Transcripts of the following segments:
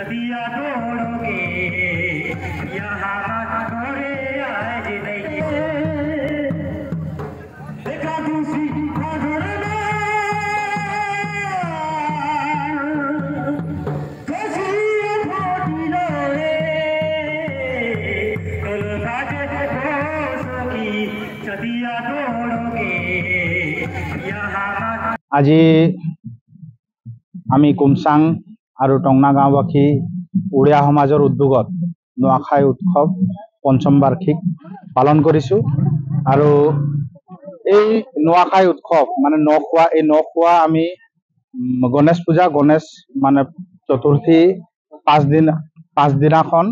सदियां तोड़ोगे यहाँ मत थोड़े आज नहीं देखा दूसरी नजर में कैसी छोटी लोए कल बाजे दोस्तों की सदियां तोड़ोगे यहाँ मत। আজি আমি কুমচাং আৰু টংনা গাঁওবাসী উড়িয়া সমাজৰ উদ্যোগত নোয়াখাই উৎসৱ পঞ্চম বাৰ্ষিক পালন কৰিছোঁ। আৰু এই নোয়াখাই উৎসৱ মানে নখোৱা আমি গণেশ পূজা গণেশ মানে চতুৰ্থী পাঁচদিনাখন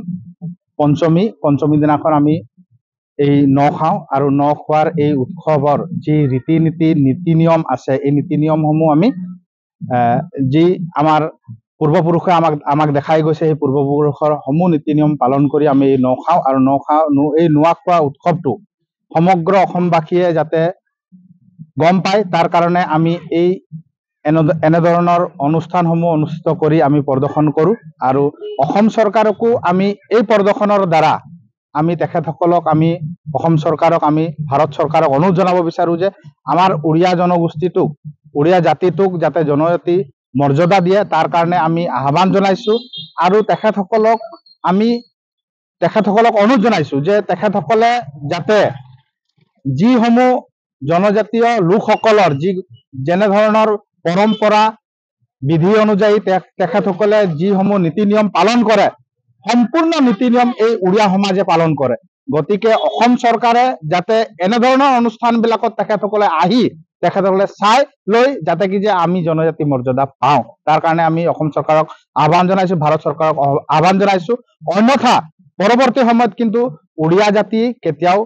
পঞ্চমী দিনাখন আমি এই খাওঁ আৰু খোৱাৰ এই উৎসৱৰ যি ৰীতি নিয়ম আছে এই নীতি নিয়মসমূহ আমি যি আমাৰ পূৰ্বপুৰুষে আমাক দেখাই গৈছে সেই পূৰ্বপুৰুষৰ সমূহ নীতি নিয়ম পালন কৰি আমি এই খাওঁ আৰু এই নোখোৱা উৎসৱটো সমগ্ৰ অসমবাসীয়ে যাতে গম পায় তাৰ কাৰণে আমি এই এনেধৰণৰ অনুষ্ঠানসমূহ অনুষ্ঠিত কৰি আমি প্ৰদৰ্শন কৰোঁ। আৰু অসম চৰকাৰকো আমি এই প্ৰদৰ্শনৰ দ্বাৰা আমি তেখেতসকলক আমি অসম চৰকাৰক আমি ভাৰত চৰকাৰক অনুৰোধ জনাব বিচাৰোঁ যে আমাৰ উড়িয়া জনগোষ্ঠীটোক উড়িয়া জাতিটোক যাতে জনজাতি মৰ্যাদা দিয়ে তাৰ কাৰণে আমি আহ্বান জনাইছোঁ। আৰু তেখেতসকলক অনুৰোধ জনাইছোঁ যে তেখেতসকলে যাতে যিসমূহ জনজাতীয় লোকসকলৰ যেনেধৰণৰ পৰম্পৰা বিধি অনুযায়ী তেখেতসকলে যিসমূহ নীতি নিয়ম পালন কৰে সম্পূৰ্ণ নীতি নিয়ম এই উড়িয়া সমাজে পালন কৰে। গতিকে অসম চৰকাৰে যাতে এনেধৰণৰ অনুষ্ঠানবিলাকত তেখেতসকলে আহি তেখেতসকলে চাই লৈ যাতে কি যে আমি জনজাতি মৰ্যাদা পাওঁ তাৰ কাৰণে আমি অসম চৰকাৰক আহ্বান জনাইছোঁ, ভাৰত চৰকাৰক আহ্বান জনাইছোঁ। অন্যথা পৰৱৰ্তী সময়ত কিন্তু উড়িয়া জাতি কেতিয়াও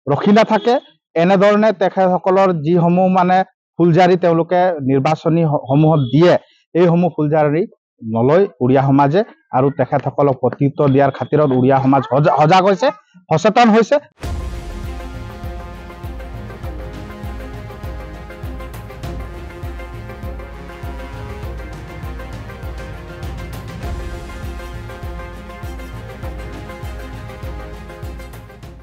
ৰখি নাথাকে। এনেধৰণে তেখেতসকলৰ যিসমূহ মানে ফুলজাৰি তেওঁলোকে নিৰ্বাচনী সমূহত দিয়ে এইসমূহ ফুলজাৰি নলয় উড়িয়া সমাজে আৰু তেখেতসকলক প্ৰত্যুত্তৰ দিয়াৰ খাতিৰত উড়িয়া সমাজ সজাগ হৈছে, সচেতন হৈছে।